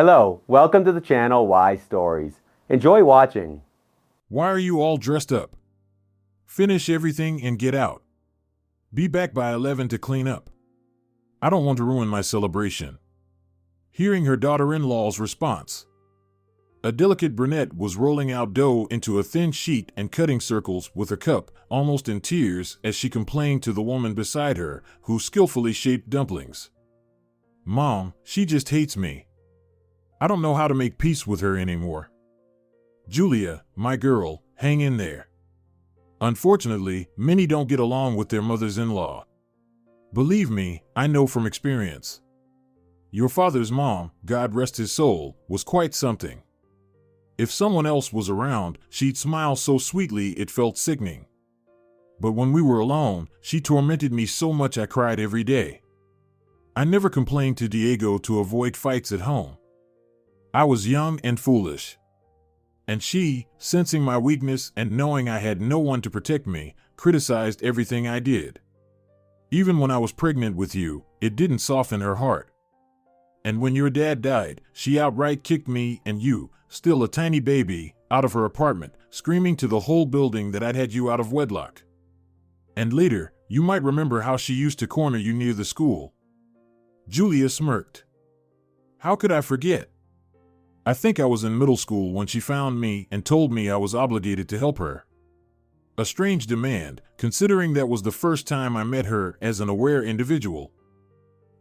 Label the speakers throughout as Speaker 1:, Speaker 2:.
Speaker 1: Hello, welcome to the channel Why Stories. Enjoy watching.
Speaker 2: Why are you all dressed up? Finish everything and get out. Be back by 11 to clean up. I don't want to ruin my celebration. Hearing her daughter-in-law's response. A delicate brunette was rolling out dough into a thin sheet and cutting circles with a cup, almost in tears, as she complained to the woman beside her, who skillfully shaped dumplings. Mom, she just hates me. I don't know how to make peace with her anymore. Julia, my girl, hang in there. Unfortunately, many don't get along with their mothers-in-law. Believe me, I know from experience. Your father's mom, God rest his soul, was quite something. If someone else was around, she'd smile so sweetly it felt sickening. But when we were alone, she tormented me so much I cried every day. I never complained to Diego to avoid fights at home. I was young and foolish. And she, sensing my weakness and knowing I had no one to protect me, criticized everything I did. Even when I was pregnant with you, it didn't soften her heart. And when your dad died, she outright kicked me and you, still a tiny baby, out of her apartment, screaming to the whole building that I'd had you out of wedlock. And later, you might remember how she used to corner you near the school. Julia smirked. How could I forget? I think I was in middle school when she found me and told me I was obligated to help her. A strange demand, considering that was the first time I met her as an aware individual.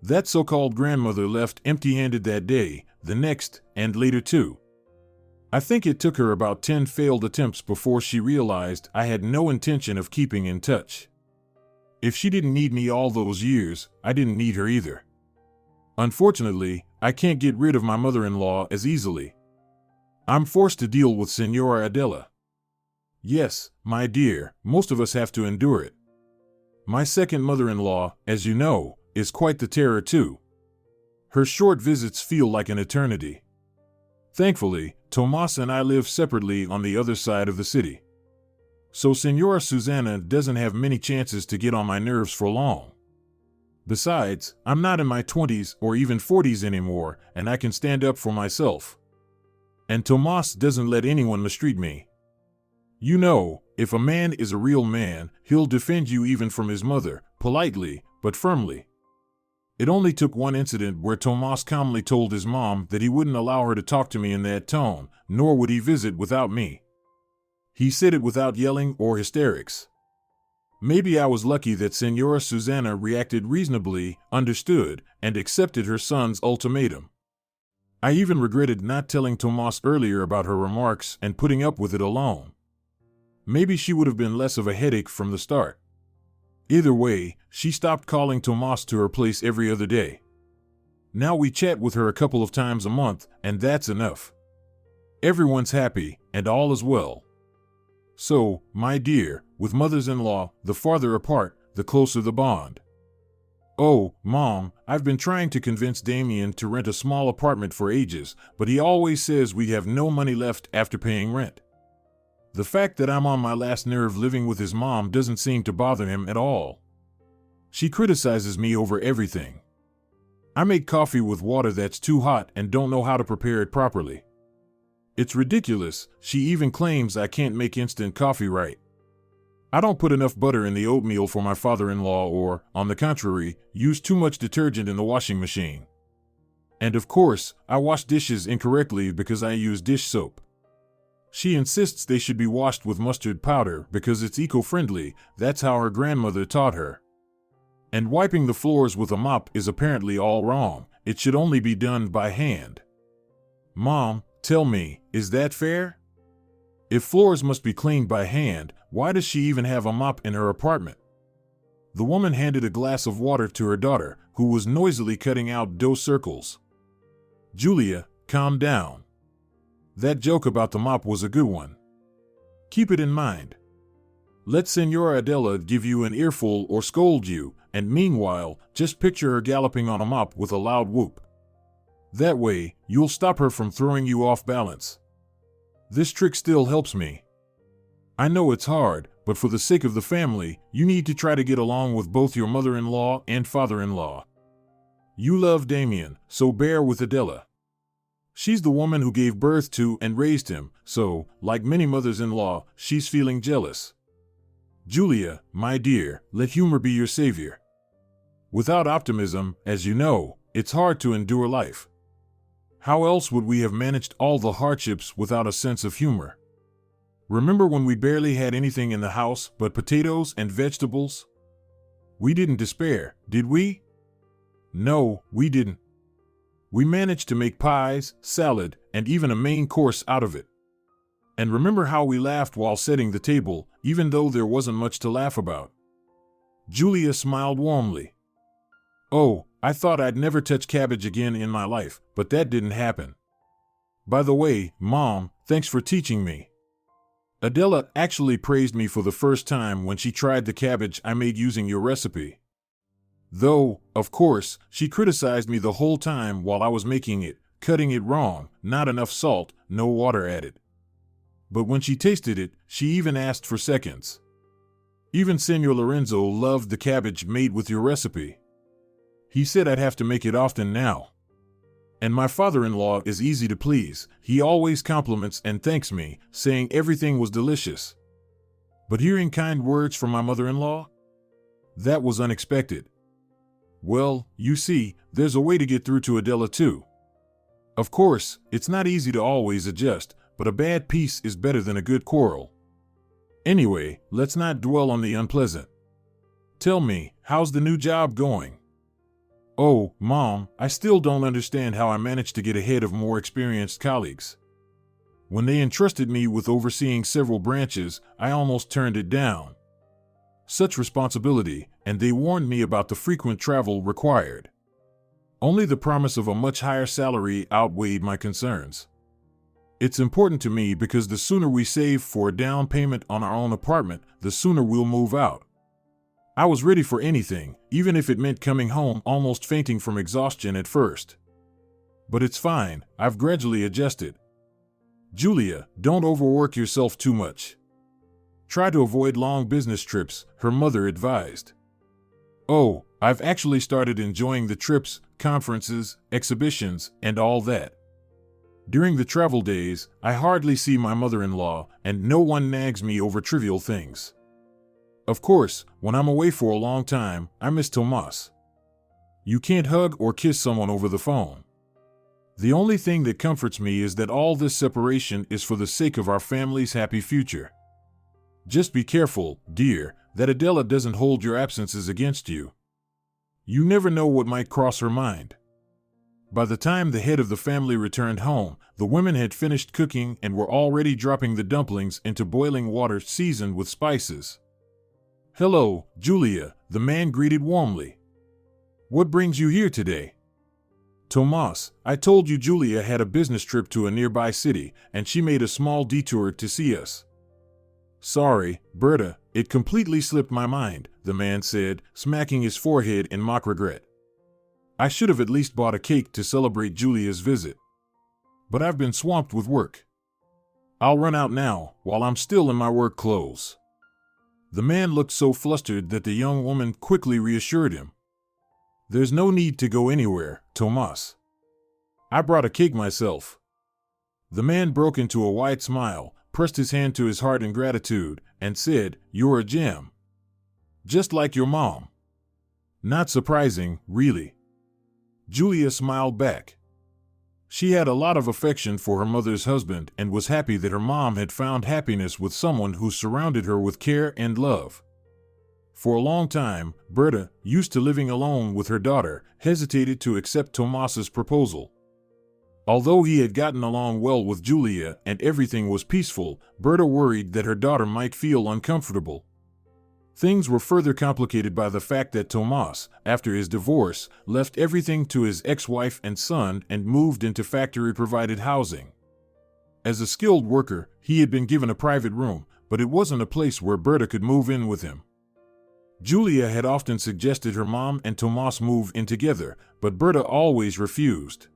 Speaker 2: That so-called grandmother left empty-handed that day, the next, and later too. I think it took her about 10 failed attempts before she realized I had no intention of keeping in touch. If she didn't need me all those years, I didn't need her either. Unfortunately, I can't get rid of my mother-in-law as easily. I'm forced to deal with Senora Adela. Yes, my dear, most of us have to endure it. My second mother-in-law, as you know, is quite the terror too. Her short visits feel like an eternity. Thankfully, Tomas and I live separately on the other side of the city. So Senora Susana doesn't have many chances to get on my nerves for long. Besides, I'm not in my 20s or even 40s anymore, and I can stand up for myself. And Tomas doesn't let anyone mistreat me. You know, if a man is a real man, he'll defend you even from his mother, politely, but firmly. It only took one incident where Tomas calmly told his mom that he wouldn't allow her to talk to me in that tone, nor would he visit without me. He said it without yelling or hysterics. Maybe I was lucky that Senora Susana reacted reasonably, understood, and accepted her son's ultimatum. I even regretted not telling Tomas earlier about her remarks and putting up with it alone. Maybe she would have been less of a headache from the start. Either way, she stopped calling Tomas to her place every other day. Now we chat with her a couple of times a month, and that's enough. Everyone's happy, and all is well. So, my dear, with mothers-in-law, the farther apart, the closer the bond. Oh, Mom, I've been trying to convince Damien to rent a small apartment for ages, but he always says we have no money left after paying rent. The fact that I'm on my last nerve living with his mom doesn't seem to bother him at all. She criticizes me over everything. I make coffee with water that's too hot and don't know how to prepare it properly. It's ridiculous, she even claims I can't make instant coffee right. I don't put enough butter in the oatmeal for my father-in-law or, on the contrary, use too much detergent in the washing machine. And of course, I wash dishes incorrectly because I use dish soap. She insists they should be washed with mustard powder because it's eco-friendly, that's how her grandmother taught her. And wiping the floors with a mop is apparently all wrong, it should only be done by hand. Mom, tell me, is that fair? If floors must be cleaned by hand, why does she even have a mop in her apartment? The woman handed a glass of water to her daughter, who was noisily cutting out dough circles. Julia, calm down. That joke about the mop was a good one. Keep it in mind. Let Senora Adela give you an earful or scold you, and meanwhile, just picture her galloping on a mop with a loud whoop. That way, you'll stop her from throwing you off balance. This trick still helps me. I know it's hard, but for the sake of the family, you need to try to get along with both your mother-in-law and father-in-law. You love Damien, so bear with Adela. She's the woman who gave birth to and raised him, so, like many mothers-in-law, she's feeling jealous. Julia, my dear, let humor be your savior. Without optimism, as you know, it's hard to endure life. How else would we have managed all the hardships without a sense of humor? Remember when we barely had anything in the house but potatoes and vegetables? We didn't despair, did we? No, we didn't. We managed to make pies, salad, and even a main course out of it. And remember how we laughed while setting the table, even though there wasn't much to laugh about? Julia smiled warmly. Oh, I thought I'd never touch cabbage again in my life, but that didn't happen. By the way, Mom, thanks for teaching me. Adela actually praised me for the first time when she tried the cabbage I made using your recipe. Though, of course, she criticized me the whole time while I was making it, cutting it wrong, not enough salt, no water added. But when she tasted it, she even asked for seconds. Even Senor Lorenzo loved the cabbage made with your recipe. He said I'd have to make it often now. And my father-in-law is easy to please. He always compliments and thanks me, saying everything was delicious. But hearing kind words from my mother-in-law? That was unexpected. Well, you see, there's a way to get through to Adela too. Of course, it's not easy to always adjust, but a bad peace is better than a good quarrel. Anyway, let's not dwell on the unpleasant. Tell me, how's the new job going? Oh, Mom, I still don't understand how I managed to get ahead of more experienced colleagues. When they entrusted me with overseeing several branches, I almost turned it down. Such responsibility, and they warned me about the frequent travel required. Only the promise of a much higher salary outweighed my concerns. It's important to me because the sooner we save for a down payment on our own apartment, the sooner we'll move out. I was ready for anything, even if it meant coming home almost fainting from exhaustion at first. But it's fine, I've gradually adjusted. Julia, don't overwork yourself too much. Try to avoid long business trips, her mother advised. Oh, I've actually started enjoying the trips, conferences, exhibitions, and all that. During the travel days, I hardly see my mother-in-law, and no one nags me over trivial things. Of course, when I'm away for a long time, I miss Tomas. You can't hug or kiss someone over the phone. The only thing that comforts me is that all this separation is for the sake of our family's happy future. Just be careful, dear, that Adela doesn't hold your absences against you. You never know what might cross her mind. By the time the head of the family returned home, the women had finished cooking and were already dropping the dumplings into boiling water seasoned with spices. Hello, Julia, the man greeted warmly. What brings you here today? Tomas, I told you Julia had a business trip to a nearby city, and she made a small detour to see us. Sorry, Berta, it completely slipped my mind, the man said, smacking his forehead in mock regret. I should have at least bought a cake to celebrate Julia's visit. But I've been swamped with work. I'll run out now, while I'm still in my work clothes. The man looked so flustered that the young woman quickly reassured him. There's no need to go anywhere, Tomas. I brought a cake myself. The man broke into a wide smile, pressed his hand to his heart in gratitude, and said, You're a gem. Just like your mom. Not surprising, really. Julia smiled back. She had a lot of affection for her mother's husband and was happy that her mom had found happiness with someone who surrounded her with care and love. For a long time, Berta, used to living alone with her daughter, hesitated to accept Tomas's proposal. Although he had gotten along well with Julia and everything was peaceful, Berta worried that her daughter might feel uncomfortable. Things were further complicated by the fact that Tomas, after his divorce, left everything to his ex-wife and son and moved into factory-provided housing. As a skilled worker, he had been given a private room, but it wasn't a place where Berta could move in with him. Julia had often suggested her mom and Tomas move in together, but Berta always refused.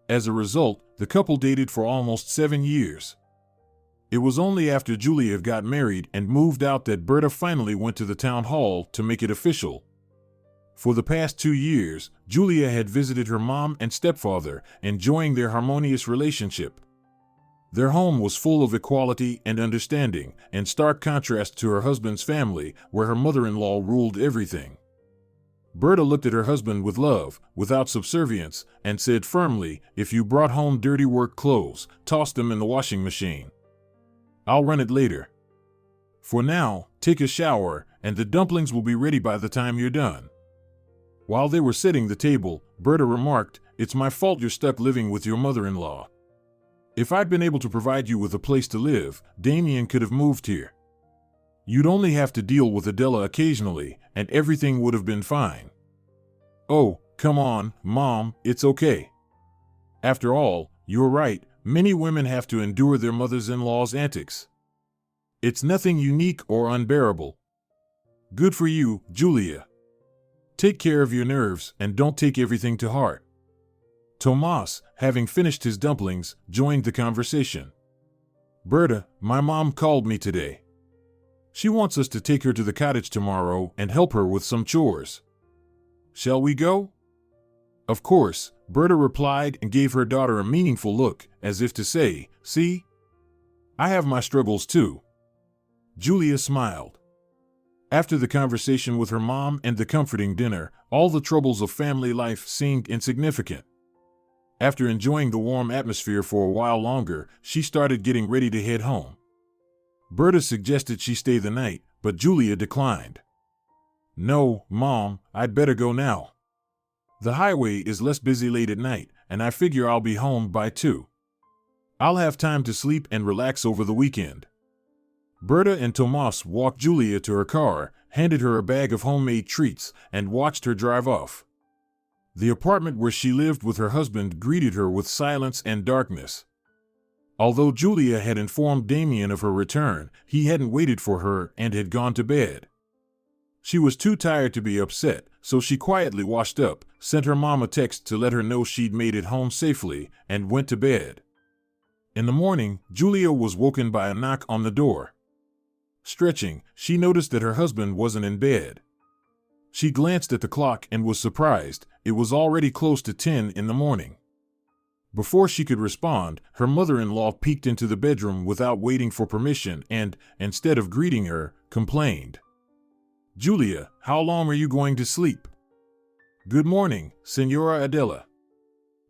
Speaker 2: As a result, the couple dated for almost 7 years. It was only after Julia got married and moved out that Berta finally went to the town hall to make it official. For the past 2 years, Julia had visited her mom and stepfather, enjoying their harmonious relationship. Their home was full of equality and understanding, in stark contrast to her husband's family, where her mother-in-law ruled everything. Berta looked at her husband with love, without subservience, and said firmly, "If you brought home dirty work clothes, toss them in the washing machine. I'll run it later. For now, take a shower, and the dumplings will be ready by the time you're done." While they were setting the table, Berta remarked, "It's my fault you're stuck living with your mother-in-law. If I'd been able to provide you with a place to live, Damien could have moved here. You'd only have to deal with Adela occasionally, and everything would have been fine." "Oh, come on, Mom, it's okay. After all, you're right, many women have to endure their mothers-in-law's antics. It's nothing unique or unbearable. Good for you, Julia. Take care of your nerves and don't take everything to heart." Tomas, having finished his dumplings, joined the conversation. "Berta, my mom called me today. She wants us to take her to the cottage tomorrow and help her with some chores. Shall we go?" "Of course," Berta replied and gave her daughter a meaningful look, as if to say, "See? I have my struggles too." Julia smiled. After the conversation with her mom and the comforting dinner, all the troubles of family life seemed insignificant. After enjoying the warm atmosphere for a while longer, she started getting ready to head home. Berta suggested she stay the night, but Julia declined. "No, Mom, I'd better go now. The highway is less busy late at night, and I figure I'll be home by 2. I'll have time to sleep and relax over the weekend." Berta and Tomas walked Julia to her car, handed her a bag of homemade treats, and watched her drive off. The apartment where she lived with her husband greeted her with silence and darkness. Although Julia had informed Damien of her return, he hadn't waited for her and had gone to bed. She was too tired to be upset, so she quietly washed up, sent her mom a text to let her know she'd made it home safely, and went to bed. In the morning, Julia was woken by a knock on the door. Stretching, she noticed that her husband wasn't in bed. She glanced at the clock and was surprised. It was already close to 10 in the morning. Before she could respond, her mother-in-law peeked into the bedroom without waiting for permission and, instead of greeting her, complained. "Julia, how long are you going to sleep?" "Good morning, Senora Adela.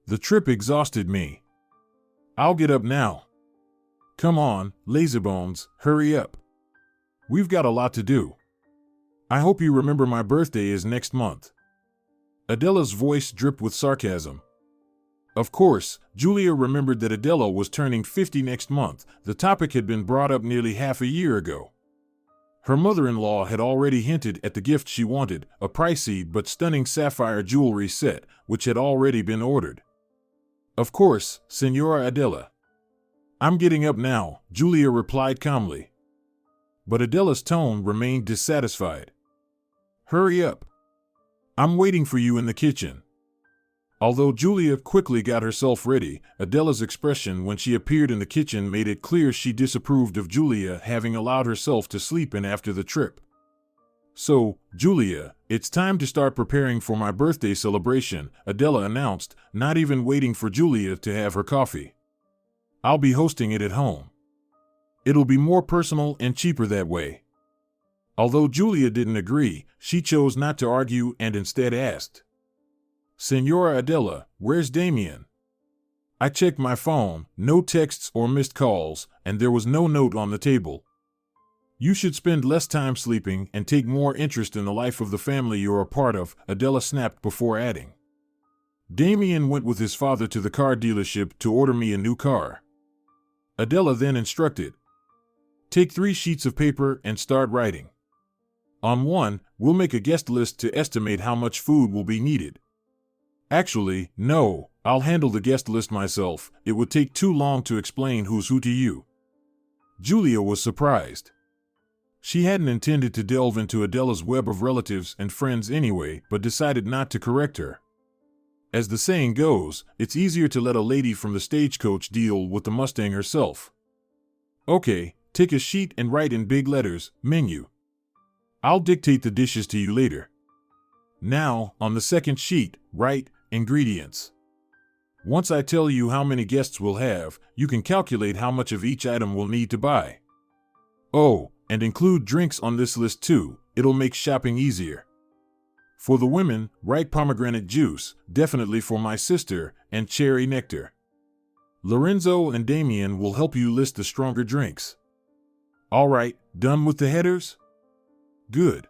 Speaker 2: The trip exhausted me. I'll get up now." "Come on, lazybones, hurry up. We've got a lot to do. I hope you remember my birthday is next month." Adela's voice dripped with sarcasm. Of course, Julia remembered that Adela was turning 50 next month. The topic had been brought up nearly half a year ago. Her mother-in-law had already hinted at the gift she wanted, a pricey but stunning sapphire jewelry set, which had already been ordered. "Of course, Senora Adela. I'm getting up now," Julia replied calmly. But Adela's tone remained dissatisfied. "Hurry up. I'm waiting for you in the kitchen." Although Julia quickly got herself ready, Adela's expression when she appeared in the kitchen made it clear she disapproved of Julia having allowed herself to sleep in after the trip. "So, Julia, it's time to start preparing for my birthday celebration," Adela announced, not even waiting for Julia to have her coffee. "I'll be hosting it at home. It'll be more personal and cheaper that way." Although Julia didn't agree, she chose not to argue and instead asked, "Senora Adela, where's Damien? I checked my phone, no texts or missed calls, and there was no note on the table. You should spend less time sleeping and take more interest in the life of the family you're a part of," Adela snapped before adding. "Damien went with his father to the car dealership to order me a new car." Adela then instructed, "Take 3 sheets of paper and start writing. On one, we'll make a guest list to estimate how much food will be needed. Actually, no, I'll handle the guest list myself. It would take too long to explain who's who to you." Julia was surprised. She hadn't intended to delve into Adela's web of relatives and friends anyway, but decided not to correct her. As the saying goes, it's easier to let a lady from the stagecoach deal with the Mustang herself. "Okay, take a sheet and write in big letters, menu. I'll dictate the dishes to you later." Now, on the second sheet, write ingredients. Once I tell you how many guests we'll have, you can calculate how much of each item we'll need to buy. Oh, and include drinks on this list too, it'll make shopping easier. For the women, write pomegranate juice, definitely for my sister, and cherry nectar. Lorenzo and Damien will help you list the stronger drinks. All right, done with the headers? Good.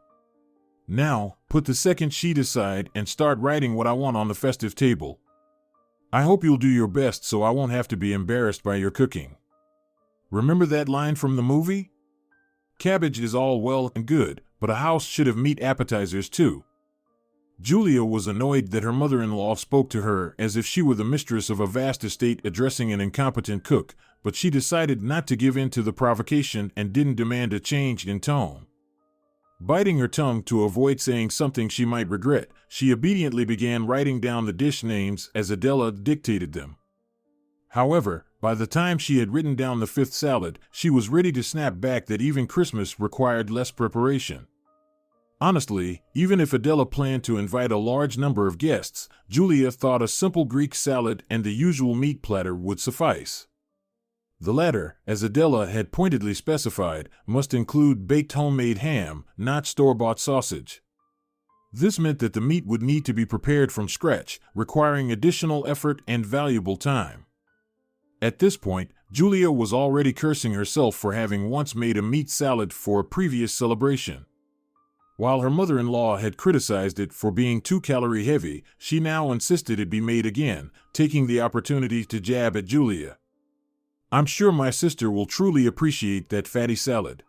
Speaker 2: Now, put the second sheet aside and start writing what I want on the festive table. I hope you'll do your best so I won't have to be embarrassed by your cooking. Remember that line from the movie? Cabbage is all well and good, but a house should have meat appetizers too. Julia was annoyed that her mother-in-law spoke to her as if she were the mistress of a vast estate addressing an incompetent cook, but she decided not to give in to the provocation and didn't demand a change in tone. Biting her tongue to avoid saying something she might regret, she obediently began writing down the dish names as Adela dictated them. However, by the time she had written down the fifth salad, she was ready to snap back that even Christmas required less preparation. Honestly, even if Adela planned to invite a large number of guests, Julia thought a simple Greek salad and the usual meat platter would suffice. The latter, as Adela had pointedly specified, must include baked homemade ham, not store-bought sausage. This meant that the meat would need to be prepared from scratch, requiring additional effort and valuable time. At this point, Julia was already cursing herself for having once made a meat salad for a previous celebration. While her mother-in-law had criticized it for being too calorie-heavy, she now insisted it be made again, taking the opportunity to jab at Julia. I'm sure my sister will truly appreciate that fatty salad.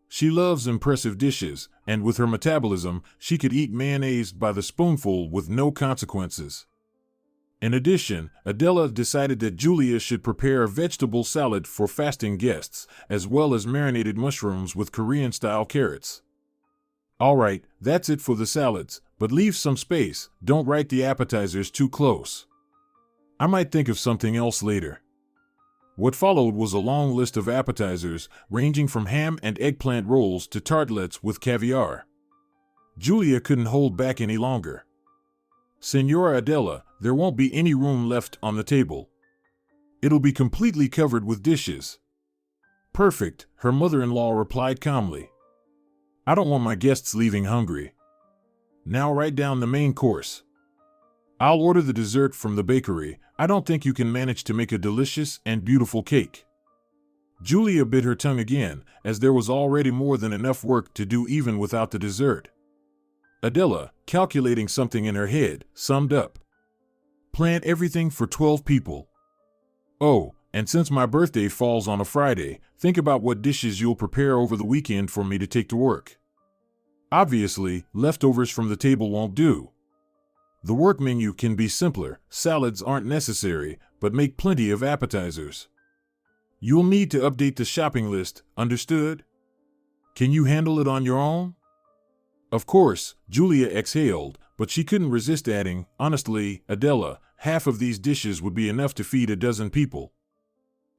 Speaker 2: She loves impressive dishes, and with her metabolism, she could eat mayonnaise by the spoonful with no consequences. In addition, Adela decided that Julia should prepare a vegetable salad for fasting guests, as well as marinated mushrooms with Korean-style carrots. All right, that's it for the salads, but leave some space, don't write the appetizers too close. I might think of something else later. What followed was a long list of appetizers, ranging from ham and eggplant rolls to tartlets with caviar. Julia couldn't hold back any longer. Senora Adela, there won't be any room left on the table. It'll be completely covered with dishes. Perfect, her mother-in-law replied calmly. I don't want my guests leaving hungry. Now write down the main course. I'll order the dessert from the bakery. I don't think you can manage to make a delicious and beautiful cake. Julia bit her tongue again, as there was already more than enough work to do even without the dessert. Adela, calculating something in her head, summed up. Plan everything for 12 people. Oh, and since my birthday falls on a Friday, think about what dishes you'll prepare over the weekend for me to take to work. Obviously, leftovers from the table won't do. The work menu can be simpler, salads aren't necessary, but make plenty of appetizers. You'll need to update the shopping list, understood? Can you handle it on your own? Of course, Julia exhaled, but she couldn't resist adding, honestly, Adela, half of these dishes would be enough to feed a dozen people.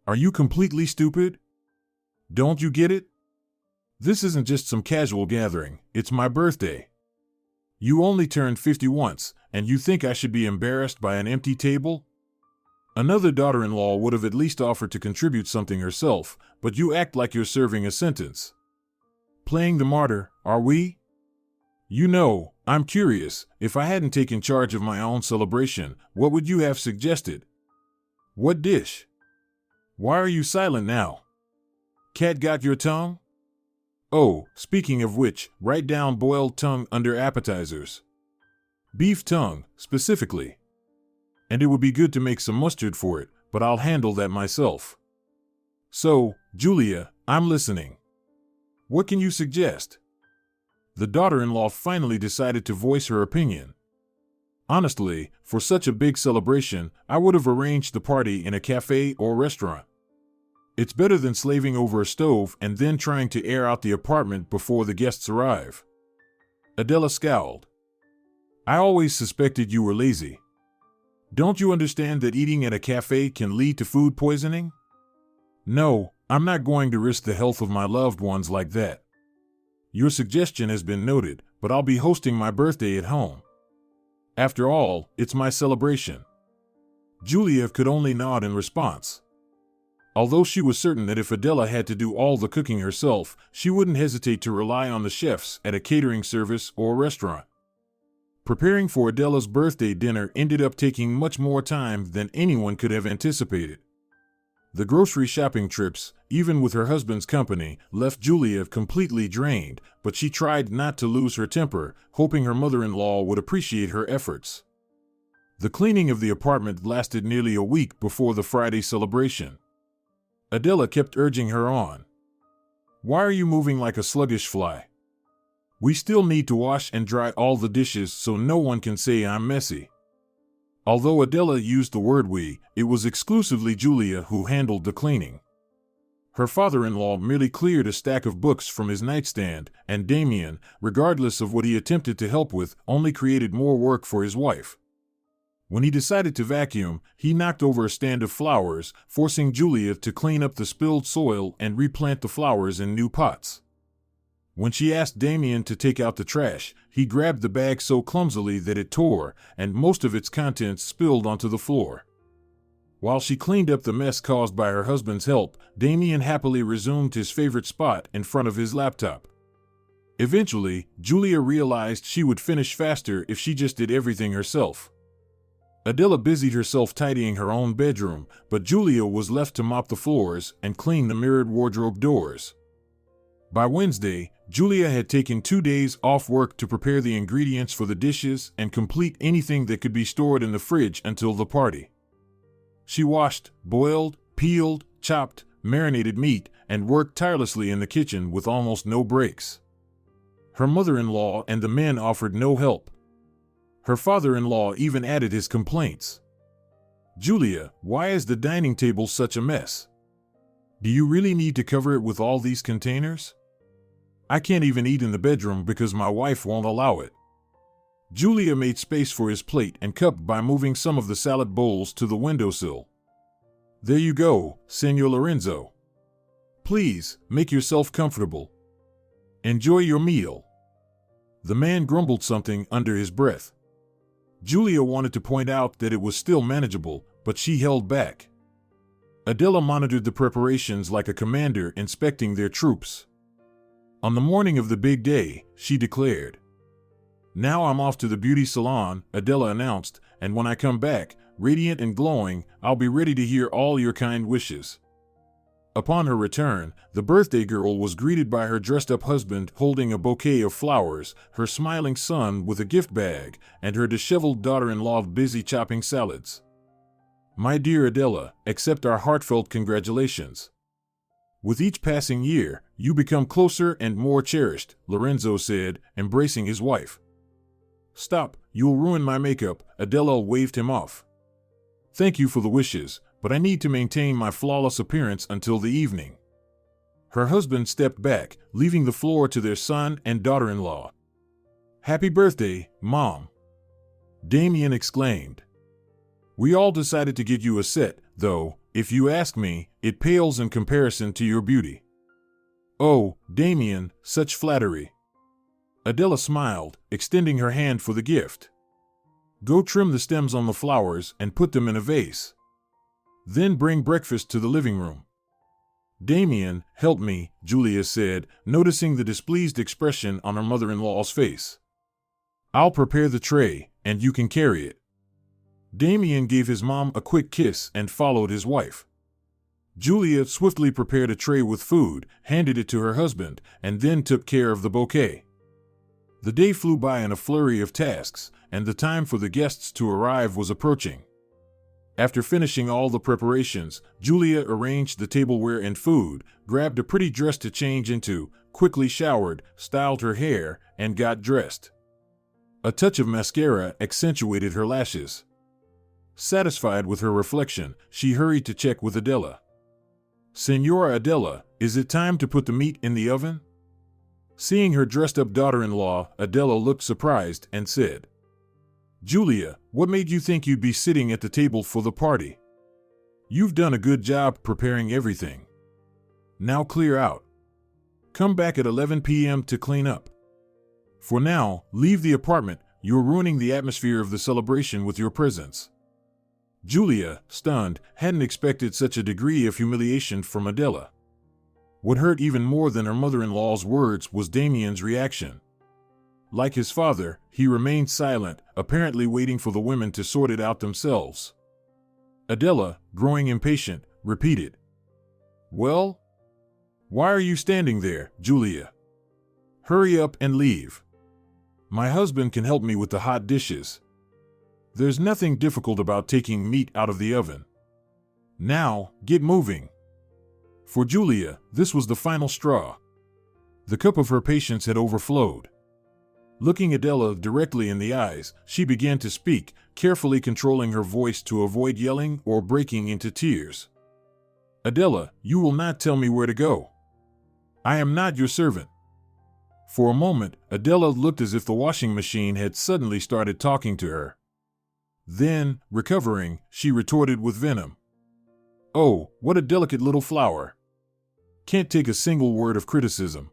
Speaker 2: Are you completely stupid? Don't you get it? This isn't just some casual gathering, it's my birthday. You only turned 50 once, and you think I should be embarrassed by an empty table? Another daughter-in-law would have at least offered to contribute something herself, but you act like you're serving a sentence. Playing the martyr, are we? You know, I'm curious, if I hadn't taken charge of my own celebration, what would you have suggested? What dish? Why are you silent now? Cat got your tongue? Oh, speaking of which, write down boiled tongue under appetizers. Beef tongue, specifically. And it would be good to make some mustard for it, but I'll handle that myself. So, Julia, I'm listening. What can you suggest? The daughter-in-law finally decided to voice her opinion. Honestly, for such a big celebration, I would have arranged the party in a cafe or restaurant. It's better than slaving over a stove and then trying to air out the apartment before the guests arrive. Adela scowled. I always suspected you were lazy. Don't you understand that eating at a cafe can lead to food poisoning? No, I'm not going to risk the health of my loved ones like that. Your suggestion has been noted, but I'll be hosting my birthday at home. After all, it's my celebration." Julia could only nod in response. Although she was certain that if Adela had to do all the cooking herself, she wouldn't hesitate to rely on the chefs at a catering service or restaurant. Preparing for Adela's birthday dinner ended up taking much more time than anyone could have anticipated. The grocery shopping trips, even with her husband's company, left Julia completely drained, but she tried not to lose her temper, hoping her mother-in-law would appreciate her efforts. The cleaning of the apartment lasted nearly a week before the Friday celebration. Adela kept urging her on. "Why are you moving like a sluggish fly? We still need to wash and dry all the dishes so no one can say I'm messy." Although Adela used the word we, it was exclusively Julia who handled the cleaning. Her father-in-law merely cleared a stack of books from his nightstand, and Damien, regardless of what he attempted to help with, only created more work for his wife. When he decided to vacuum, he knocked over a stand of flowers, forcing Julia to clean up the spilled soil and replant the flowers in new pots. When she asked Damien to take out the trash, he grabbed the bag so clumsily that it tore, and most of its contents spilled onto the floor. While she cleaned up the mess caused by her husband's help, Damien happily resumed his favorite spot in front of his laptop. Eventually, Julia realized she would finish faster if she just did everything herself. Adela busied herself tidying her own bedroom, but Julia was left to mop the floors and clean the mirrored wardrobe doors. By Wednesday, Julia had taken 2 days off work to prepare the ingredients for the dishes and complete anything that could be stored in the fridge until the party. She washed, boiled, peeled, chopped, marinated meat, and worked tirelessly in the kitchen with almost no breaks. Her mother-in-law and the men offered no help. Her father-in-law even added his complaints. "Julia, why is the dining table such a mess? Do you really need to cover it with all these containers? I can't even eat in the bedroom because my wife won't allow it." Julia made space for his plate and cup by moving some of the salad bowls to the windowsill. "There you go, Senor Lorenzo. Please, make yourself comfortable. Enjoy your meal." The man grumbled something under his breath. Julia wanted to point out that it was still manageable, but she held back. Adela monitored the preparations like a commander inspecting their troops. On the morning of the big day, she declared, "Now I'm off to the beauty salon," Adela announced, "and when I come back, radiant and glowing, I'll be ready to hear all your kind wishes." Upon her return, the birthday girl was greeted by her dressed-up husband holding a bouquet of flowers, her smiling son with a gift bag, and her disheveled daughter-in-law busy chopping salads. "My dear Adela, accept our heartfelt congratulations. With each passing year, you become closer and more cherished," Lorenzo said, embracing his wife. "Stop, you'll ruin my makeup," Adela waved him off. "Thank you for the wishes, but I need to maintain my flawless appearance until the evening." Her husband stepped back, leaving the floor to their son and daughter-in-law. "Happy birthday, Mom!" Damien exclaimed. "We all decided to get you a set, though, if you ask me, it pales in comparison to your beauty." "Oh, Damien, such flattery." Adela smiled, extending her hand for the gift. "Go trim the stems on the flowers and put them in a vase. Then bring breakfast to the living room." "Damien, help me," Julia said, noticing the displeased expression on her mother-in-law's face. "I'll prepare the tray, and you can carry it." Damien gave his mom a quick kiss and followed his wife. Julia swiftly prepared a tray with food, handed it to her husband, and then took care of the bouquet. The day flew by in a flurry of tasks, and the time for the guests to arrive was approaching. After finishing all the preparations, Julia arranged the tableware and food, grabbed a pretty dress to change into, quickly showered, styled her hair, and got dressed. A touch of mascara accentuated her lashes. Satisfied with her reflection, she hurried to check with Adela. "Senora Adela, is it time to put the meat in the oven?" Seeing her dressed-up daughter-in-law, Adela looked surprised and said, "Julia, what made you think you'd be sitting at the table for the party? You've done a good job preparing everything. Now clear out." Come back at 11 p.m. to clean up. For now, leave the apartment. You're ruining the atmosphere of the celebration with your presence." Julia, stunned, hadn't expected such a degree of humiliation from Adela. What hurt even more than her mother-in-law's words was Damien's reaction. Like his father, he remained silent, apparently waiting for the women to sort it out themselves. Adela, growing impatient, repeated, "Well? Why are you standing there, Julia? Hurry up and leave. My husband can help me with the hot dishes. There's nothing difficult about taking meat out of the oven. Now, get moving." For Julia, this was the final straw. The cup of her patience had overflowed. Looking Adela directly in the eyes, she began to speak, carefully controlling her voice to avoid yelling or breaking into tears. "Adela, you will not tell me where to go. I am not your servant." For a moment, Adela looked as if the washing machine had suddenly started talking to her. Then, recovering, she retorted with venom. "Oh, what a delicate little flower. Can't take a single word of criticism.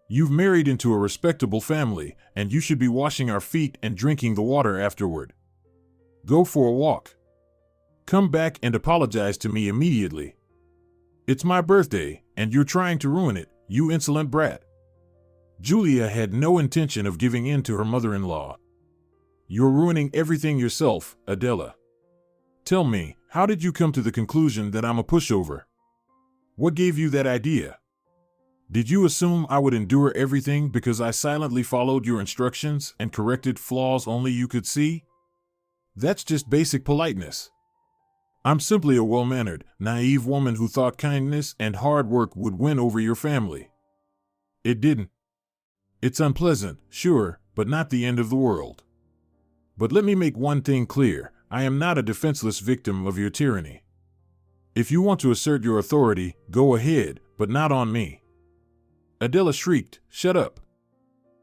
Speaker 2: You've married into a respectable family, and you should be washing our feet and drinking the water afterward. Go for a walk. Come back and apologize to me immediately. It's my birthday, and you're trying to ruin it, you insolent brat." Julia had no intention of giving in to her mother-in-law. "You're ruining everything yourself, Adela. Tell me, how did you come to the conclusion that I'm a pushover? What gave you that idea? Did you assume I would endure everything because I silently followed your instructions and corrected flaws only you could see? That's just basic politeness. I'm simply a well-mannered, naive woman who thought kindness and hard work would win over your family. It didn't. It's unpleasant, sure, but not the end of the world. But let me make one thing clear. I am not a defenseless victim of your tyranny. If you want to assert your authority, go ahead, but not on me." Adela shrieked, "Shut up.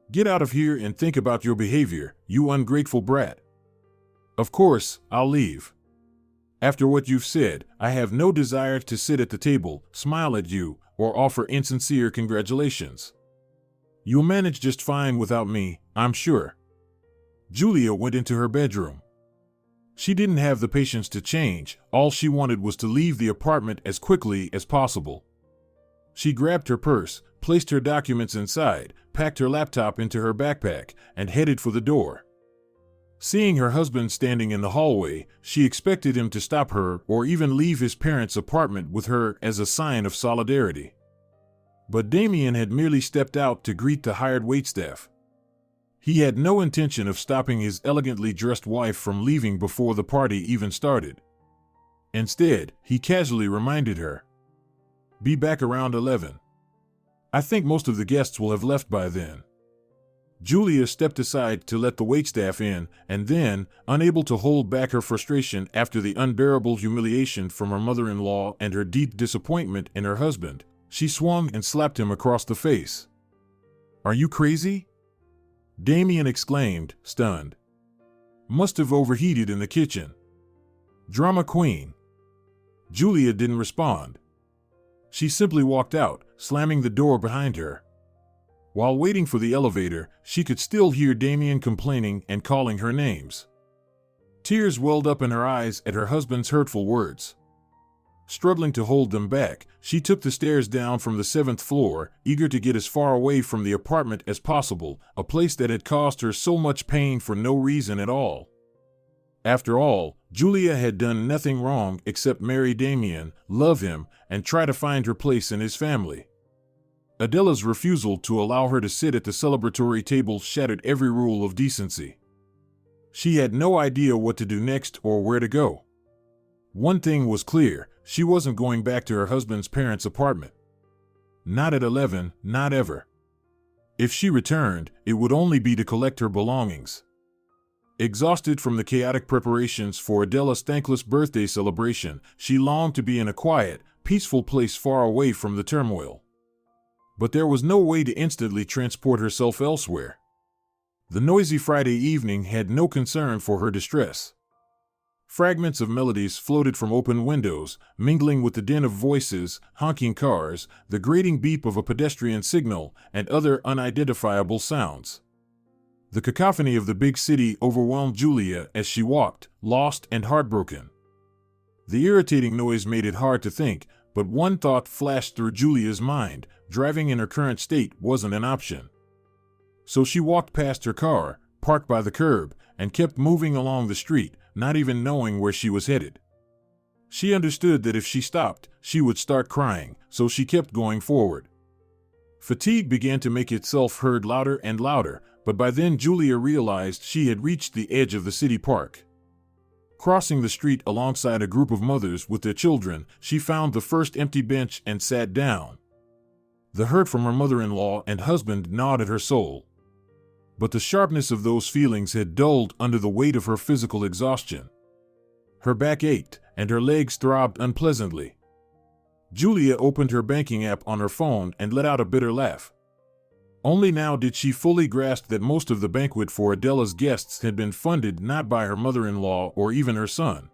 Speaker 2: Get out of here and think about your behavior, you ungrateful brat. Of course, I'll leave. After what you've said, I have no desire to sit at the table, smile at you, or offer insincere congratulations. You'll manage just fine without me, I'm sure." Julia went into her bedroom. She didn't have the patience to change. All she wanted was to leave the apartment as quickly as possible. She grabbed her purse, placed her documents inside, packed her laptop into her backpack, and headed for the door. Seeing her husband standing in the hallway, she expected him to stop her or even leave his parents' apartment with her as a sign of solidarity. But Damien had merely stepped out to greet the hired waitstaff. He had no intention of stopping his elegantly dressed wife from leaving before the party even started. Instead, he casually reminded her, "Be back around 11. I think most of the guests will have left by then." Julia stepped aside to let the waitstaff in, and then, unable to hold back her frustration after the unbearable humiliation from her mother-in-law and her deep disappointment in her husband, she swung and slapped him across the face. "Are you crazy?" Damien exclaimed, stunned. "Must have overheated in the kitchen. Drama queen." Julia didn't respond. She simply walked out, slamming the door behind her. While waiting for the elevator, she could still hear Damien complaining and calling her names. Tears welled up in her eyes at her husband's hurtful words. Struggling to hold them back, she took the stairs down from the 7th floor, eager to get as far away from the apartment as possible, a place that had caused her so much pain for no reason at all. After all, Julia had done nothing wrong except marry Damien, love him, and try to find her place in his family. Adela's refusal to allow her to sit at the celebratory table shattered every rule of decency. She had no idea what to do next or where to go. One thing was clear, she wasn't going back to her husband's parents' apartment. Not at 11, not ever. If she returned, it would only be to collect her belongings. Exhausted from the chaotic preparations for Adela's thankless birthday celebration, she longed to be in a quiet, peaceful place far away from the turmoil. But there was no way to instantly transport herself elsewhere. The noisy Friday evening had no concern for her distress. Fragments of melodies floated from open windows, mingling with the din of voices, honking cars, the grating beep of a pedestrian signal, and other unidentifiable sounds. The cacophony of the big city overwhelmed Julia as she walked, lost and heartbroken. The irritating noise made it hard to think, but one thought flashed through Julia's mind: driving in her current state wasn't an option. So she walked past her car, parked by the curb, and kept moving along the street, not even knowing where she was headed. She understood that if she stopped, she would start crying, so she kept going forward. Fatigue began to make itself heard louder and louder, but by then Julia realized she had reached the edge of the city park. Crossing the street alongside a group of mothers with their children, she found the first empty bench and sat down. The hurt from her mother-in-law and husband gnawed at her soul. But the sharpness of those feelings had dulled under the weight of her physical exhaustion. Her back ached, and her legs throbbed unpleasantly. Julia opened her banking app on her phone and let out a bitter laugh. Only now did she fully grasp that most of the banquet for Adela's guests had been funded not by her mother-in-law or even her son.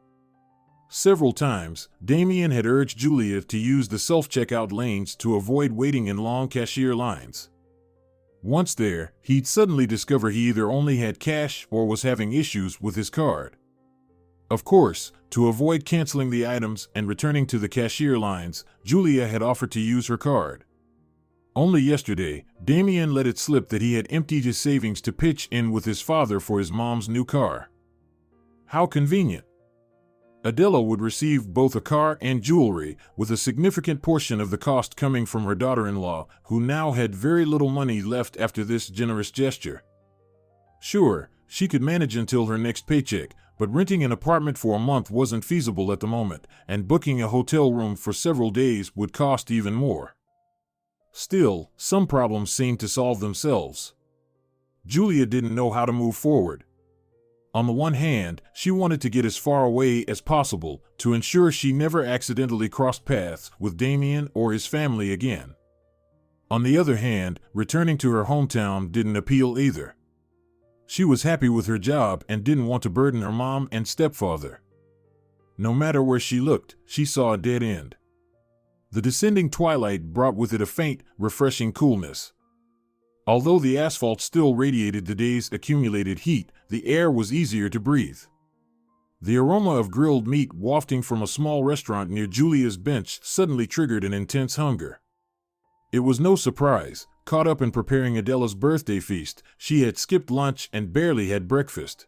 Speaker 2: Several times, Damien had urged Julia to use the self-checkout lanes to avoid waiting in long cashier lines. Once there, he'd suddenly discover he either only had cash or was having issues with his card. Of course, to avoid canceling the items and returning to the cashier lines, Julia had offered to use her card. Only yesterday, Damien let it slip that he had emptied his savings to pitch in with his father for his mom's new car. How convenient. Adela would receive both a car and jewelry, with a significant portion of the cost coming from her daughter-in-law, who now had very little money left after this generous gesture. Sure, she could manage until her next paycheck, but renting an apartment for a month wasn't feasible at the moment, and booking a hotel room for several days would cost even more. Still, some problems seemed to solve themselves. Julia didn't know how to move forward. On the one hand, she wanted to get as far away as possible to ensure she never accidentally crossed paths with Damien or his family again. On the other hand, returning to her hometown didn't appeal either. She was happy with her job and didn't want to burden her mom and stepfather. No matter where she looked, she saw a dead end. The descending twilight brought with it a faint, refreshing coolness. Although the asphalt still radiated the day's accumulated heat, the air was easier to breathe. The aroma of grilled meat wafting from a small restaurant near Julia's bench suddenly triggered an intense hunger. It was no surprise. Caught up in preparing Adela's birthday feast, she had skipped lunch and barely had breakfast.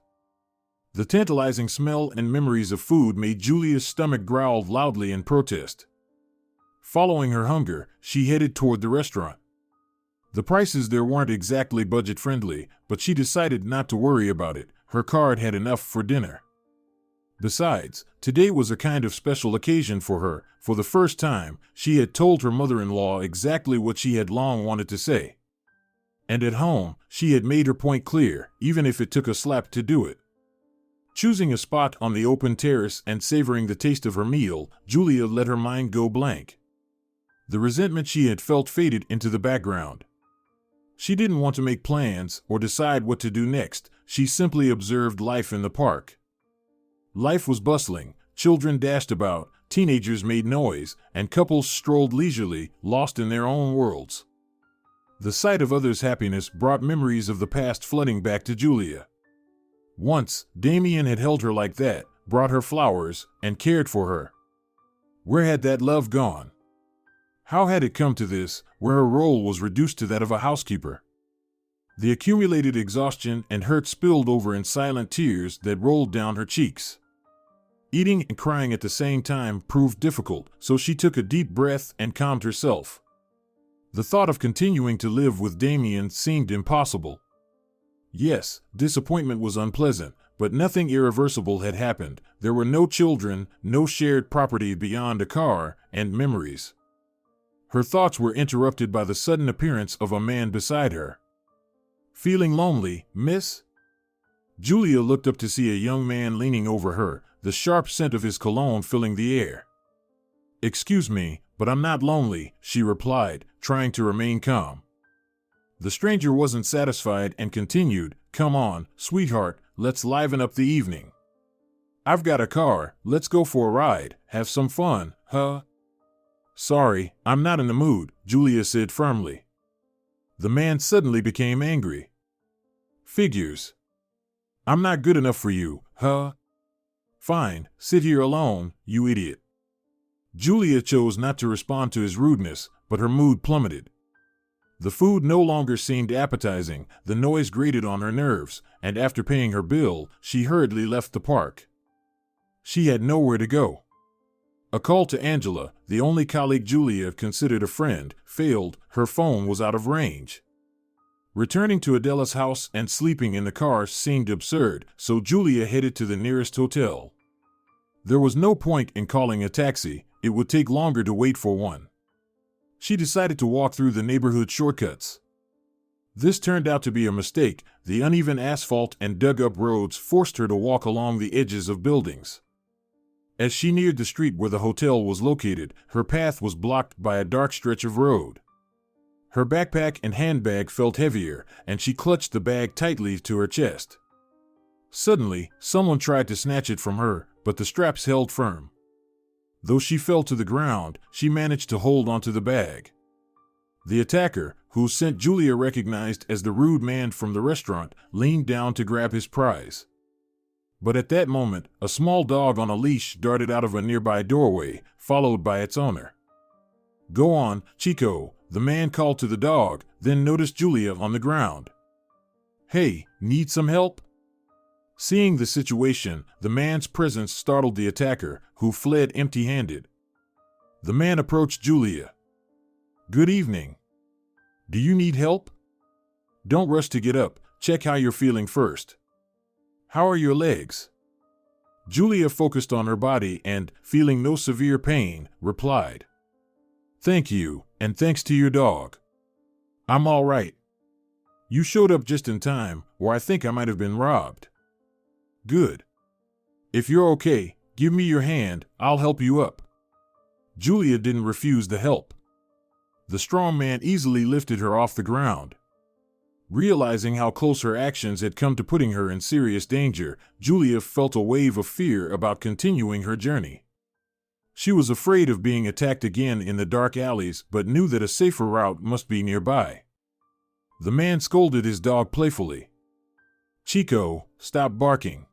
Speaker 2: The tantalizing smell and memories of food made Julia's stomach growl loudly in protest. Following her hunger, she headed toward the restaurant. The prices there weren't exactly budget-friendly, but she decided not to worry about it. Her card had enough for dinner. Besides, today was a kind of special occasion for her. For the first time, she had told her mother-in-law exactly what she had long wanted to say. And at home, she had made her point clear, even if it took a slap to do it. Choosing a spot on the open terrace and savoring the taste of her meal, Julia let her mind go blank. The resentment she had felt faded into the background. She didn't want to make plans or decide what to do next. She simply observed life in the park. Life was bustling, children dashed about, teenagers made noise, and couples strolled leisurely, lost in their own worlds. The sight of others' happiness brought memories of the past flooding back to Julia. Once, Damien had held her like that, brought her flowers, and cared for her. Where had that love gone? How had it come to this, where her role was reduced to that of a housekeeper? The accumulated exhaustion and hurt spilled over in silent tears that rolled down her cheeks. Eating and crying at the same time proved difficult, so she took a deep breath and calmed herself. The thought of continuing to live with Damien seemed impossible. Yes, disappointment was unpleasant, but nothing irreversible had happened. There were no children, no shared property beyond a car, and memories. Her thoughts were interrupted by the sudden appearance of a man beside her. "Feeling lonely, miss?" Julia looked up to see a young man leaning over her, the sharp scent of his cologne filling the air. "Excuse me, but I'm not lonely," she replied, trying to remain calm. The stranger wasn't satisfied and continued, "Come on, sweetheart, let's liven up the evening." I've got a car, let's go for a ride, have some fun, huh? Sorry, I'm not in the mood, Julia said firmly. The man suddenly became angry. Figures. I'm not good enough for you, huh? Fine, sit here alone, you idiot. Julia chose not to respond to his rudeness, but her mood plummeted. The food no longer seemed appetizing, the noise grated on her nerves, and after paying her bill, she hurriedly left the park. She had nowhere to go. A call to Angela, the only colleague Julia considered a friend, failed. Her phone was out of range. Returning to Adela's house and sleeping in the car seemed absurd, so Julia headed to the nearest hotel. There was no point in calling a taxi, it would take longer to wait for one. She decided to walk through the neighborhood shortcuts. This turned out to be a mistake. The uneven asphalt and dug-up roads forced her to walk along the edges of buildings. As she neared the street where the hotel was located, her path was blocked by a dark stretch of road. Her backpack and handbag felt heavier, and she clutched the bag tightly to her chest. Suddenly, someone tried to snatch it from her, but the straps held firm. Though she fell to the ground, she managed to hold onto the bag. The attacker, whose scent Julia recognized as the rude man from the restaurant, leaned down to grab his prize. But at that moment, a small dog on a leash darted out of a nearby doorway, followed by its owner. "Go on, Chico," the man called to the dog, then noticed Julia on the ground. "Hey, need some help?" Seeing the situation, the man's presence startled the attacker, who fled empty-handed. The man approached Julia. "Good evening. Do you need help? Don't rush to get up, check how you're feeling first. How are your legs?" Julia focused on her body and, feeling no severe pain, replied, "Thank you, and thanks to your dog. I'm all right. You showed up just in time, or I think I might have been robbed." "Good. If you're okay, give me your hand, I'll help you up." Julia didn't refuse the help. The strong man easily lifted her off the ground. Realizing how close her actions had come to putting her in serious danger, Julia felt a wave of fear about continuing her journey. She was afraid of being attacked again in the dark alleys, but knew that a safer route must be nearby. The man scolded his dog playfully. "Chico, stop barking.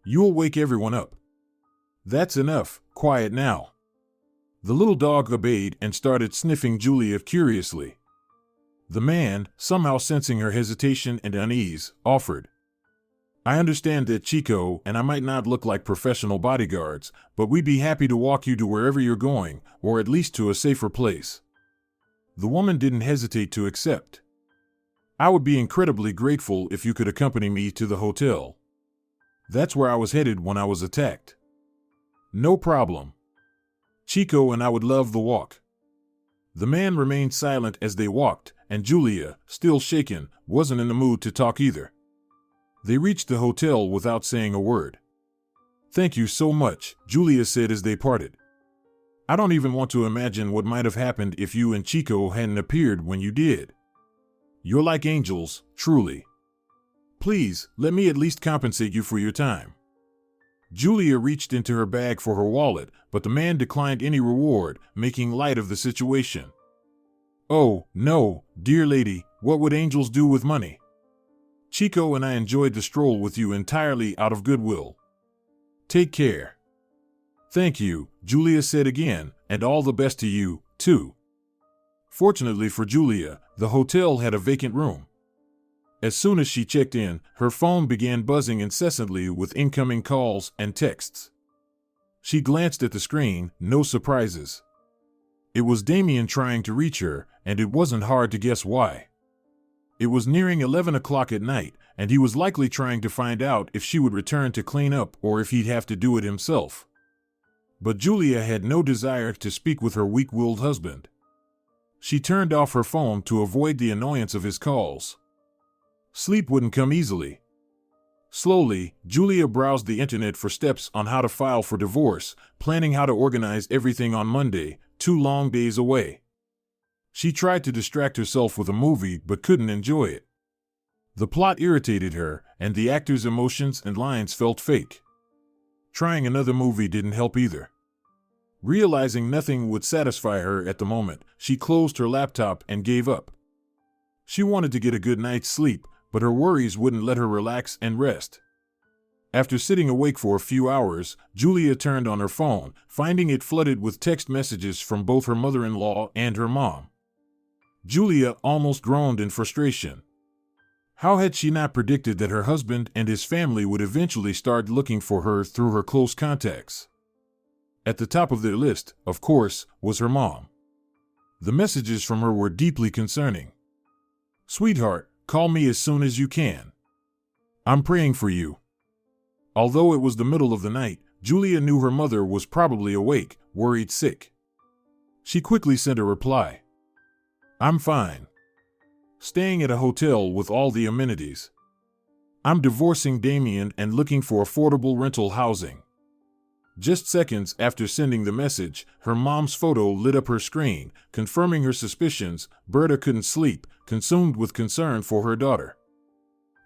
Speaker 2: You'll wake everyone up. That's enough, quiet now." The little dog obeyed and started sniffing Julia curiously. The man, somehow sensing her hesitation and unease, offered, "I understand that, Chico, and I might not look like professional bodyguards, but we'd be happy to walk you to wherever you're going, or at least to a safer place." The woman didn't hesitate to accept. "I would be incredibly grateful if you could accompany me to the hotel. That's where I was headed when I was attacked." "No problem. Chico and I would love the walk." The man remained silent as they walked, and Julia, still shaken, wasn't in the mood to talk either. They reached the hotel without saying a word. "Thank you so much," Julia said as they parted. "I don't even want to imagine what might have happened if you and Chico hadn't appeared when you did. You're like angels, truly. Please, let me at least compensate you for your time." Julia reached into her bag for her wallet, but the man declined any reward, making light of the situation. "Oh, no, dear lady, what would angels do with money? Chico and I enjoyed the stroll with you entirely out of goodwill. Take care." "Thank you," Julia said again, "and all the best to you, too." Fortunately for Julia, the hotel had a vacant room. As soon as she checked in, her phone began buzzing incessantly with incoming calls and texts. She glanced at the screen, no surprises. It was Damien trying to reach her, and it wasn't hard to guess why. It was nearing 11 o'clock at night, and he was likely trying to find out if she would return to clean up or if he'd have to do it himself. But Julia had no desire to speak with her weak-willed husband. She turned off her phone to avoid the annoyance of his calls. Sleep wouldn't come easily. Slowly, Julia browsed the internet for steps on how to file for divorce, planning how to organize everything on Monday, 2 long days away. She tried to distract herself with a movie but couldn't enjoy it. The plot irritated her, and the actors' emotions and lines felt fake. Trying another movie didn't help either. Realizing nothing would satisfy her at the moment, she closed her laptop and gave up. She wanted to get a good night's sleep, but her worries wouldn't let her relax and rest. After sitting awake for a few hours, Julia turned on her phone, finding it flooded with text messages from both her mother-in-law and her mom. Julia almost groaned in frustration. How had she not predicted that her husband and his family would eventually start looking for her through her close contacts? At the top of their list, of course, was her mom. The messages from her were deeply concerning. "Sweetheart, call me as soon as you can. I'm praying for you." Although it was the middle of the night, Julia knew her mother was probably awake, worried sick. She quickly sent a reply. "I'm fine. Staying at a hotel with all the amenities. I'm divorcing Damien and looking for affordable rental housing." Just seconds after sending the message, her mom's photo lit up her screen, confirming her suspicions. Berta couldn't sleep, consumed with concern for her daughter.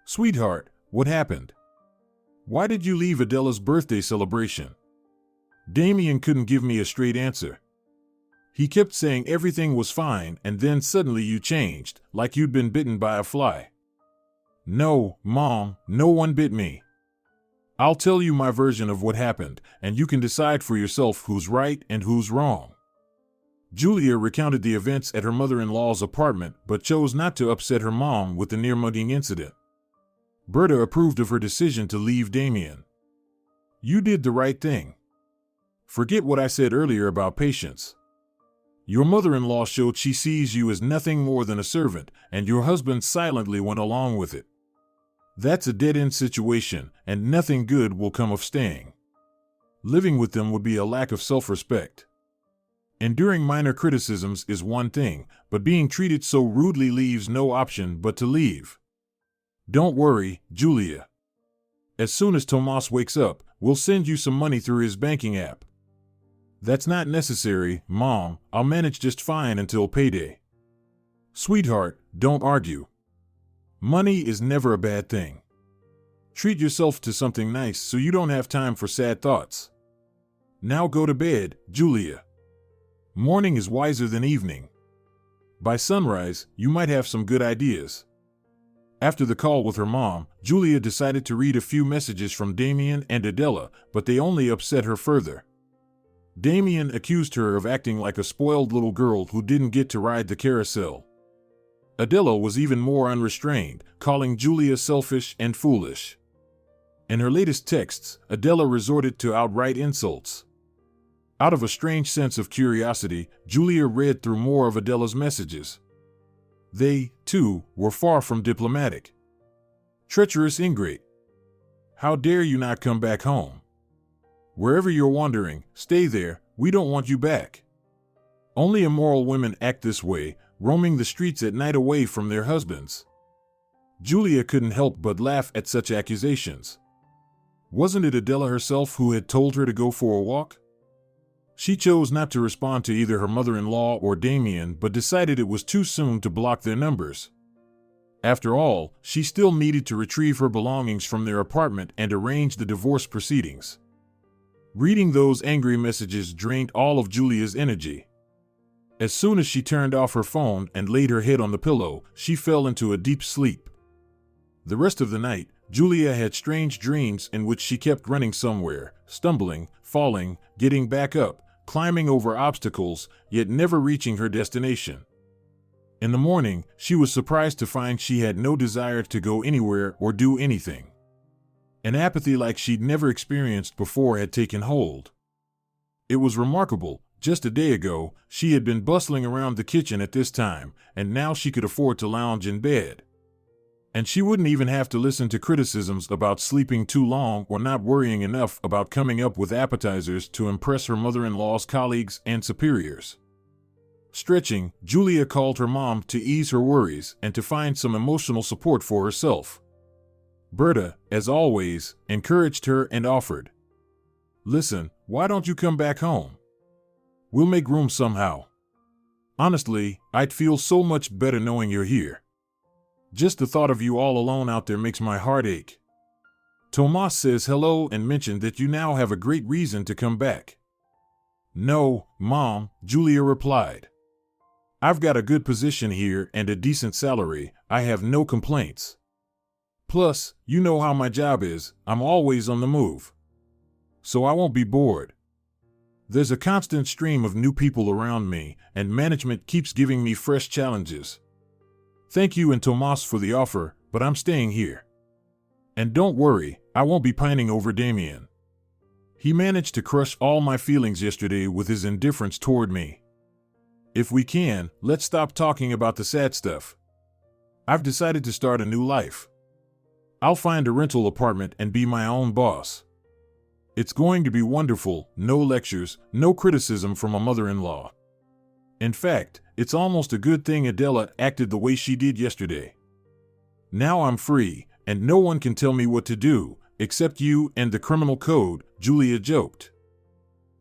Speaker 2: "Sweetheart, what happened? Why did you leave Adela's birthday celebration?" Damien couldn't give me a straight answer. He kept saying everything was fine, and then suddenly you changed, like you'd been bitten by a fly. "No, Mom, no one bit me. I'll tell you my version of what happened, and you can decide for yourself who's right and who's wrong." Julia recounted the events at her mother-in-law's apartment, but chose not to upset her mom with the near-mugging incident. Berta approved of her decision to leave Damien. "You did the right thing. Forget what I said earlier about patience. Your mother-in-law showed she sees you as nothing more than a servant, and your husband silently went along with it. That's a dead-end situation, and nothing good will come of staying. Living with them would be a lack of self-respect. Enduring minor criticisms is one thing, but being treated so rudely leaves no option but to leave. Don't worry, Julia. As soon as Tomas wakes up, we'll send you some money through his banking app." "That's not necessary, Mom. I'll manage just fine until payday." "Sweetheart, don't argue. Money is never a bad thing. Treat yourself to something nice so you don't have time for sad thoughts. Now go to bed, Julia. Morning is wiser than evening. By sunrise, you might have some good ideas." After the call with her mom, Julia decided to read a few messages from Damien and Adela, but they only upset her further. Damien accused her of acting like a spoiled little girl who didn't get to ride the carousel. Adela was even more unrestrained, calling Julia selfish and foolish. In her latest texts, Adela resorted to outright insults. Out of a strange sense of curiosity, Julia read through more of Adela's messages. They, too, were far from diplomatic. "Treacherous ingrate. How dare you not come back home? Wherever you're wandering, stay there, we don't want you back. Only immoral women act this way, roaming the streets at night away from their husbands." Julia couldn't help but laugh at such accusations. Wasn't it Adela herself who had told her to go for a walk? She chose not to respond to either her mother-in-law or Damien, but decided it was too soon to block their numbers. After all, she still needed to retrieve her belongings from their apartment and arrange the divorce proceedings. Reading those angry messages drained all of Julia's energy. As soon as she turned off her phone and laid her head on the pillow, she fell into a deep sleep. The rest of the night, Julia had strange dreams in which she kept running somewhere, stumbling, falling, getting back up, climbing over obstacles, yet never reaching her destination. In the morning, she was surprised to find she had no desire to go anywhere or do anything. An apathy like she'd never experienced before had taken hold. It was remarkable. Just a day ago, she had been bustling around the kitchen at this time, and now she could afford to lounge in bed. And she wouldn't even have to listen to criticisms about sleeping too long or not worrying enough about coming up with appetizers to impress her mother-in-law's colleagues and superiors. Stretching, Julia called her mom to ease her worries and to find some emotional support for herself. Berta, as always, encouraged her and offered, "Listen, why don't you come back home? We'll make room somehow. Honestly, I'd feel so much better knowing you're here. Just the thought of you all alone out there makes my heart ache." Tomas says hello and mentioned that you now have a great reason to come back. No, Mom, Julia replied. I've got a good position here and a decent salary. I have no complaints. Plus, you know how my job is. I'm always on the move. So I won't be bored. There's a constant stream of new people around me, and management keeps giving me fresh challenges. Thank you and Tomas for the offer, but I'm staying here. And don't worry, I won't be pining over Damien. He managed to crush all my feelings yesterday with his indifference toward me. If we can, let's stop talking about the sad stuff. I've decided to start a new life. I'll find a rental apartment and be my own boss. It's going to be wonderful, no lectures, no criticism from a mother-in-law. In fact, it's almost a good thing Adela acted the way she did yesterday. Now I'm free, and no one can tell me what to do, except you and the criminal code, Julia joked.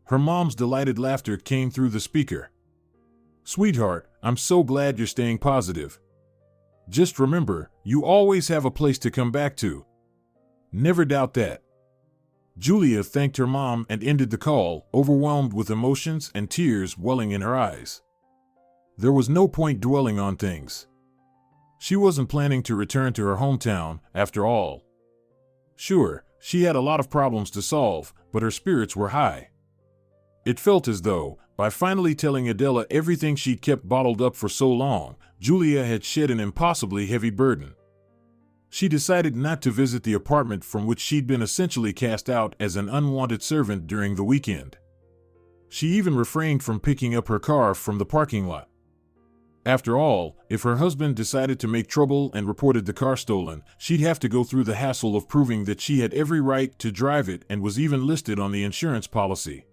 Speaker 2: Her mom's delighted laughter came through the speaker. Sweetheart, I'm so glad you're staying positive. Just remember, you always have a place to come back to. Never doubt that. Julia thanked her mom and ended the call, overwhelmed with emotions and tears welling in her eyes. There was no point dwelling on things. She wasn't planning to return to her hometown, after all. Sure, she had a lot of problems to solve, but her spirits were high. It felt as though, by finally telling Adela everything she'd kept bottled up for so long, Julia had shed an impossibly heavy burden. She decided not to visit the apartment from which she'd been essentially cast out as an unwanted servant during the weekend. She even refrained from picking up her car from the parking lot. After all, if her husband decided to make trouble and reported the car stolen, she'd have to go through the hassle of proving that she had every right to drive it and was even listed on the insurance policy.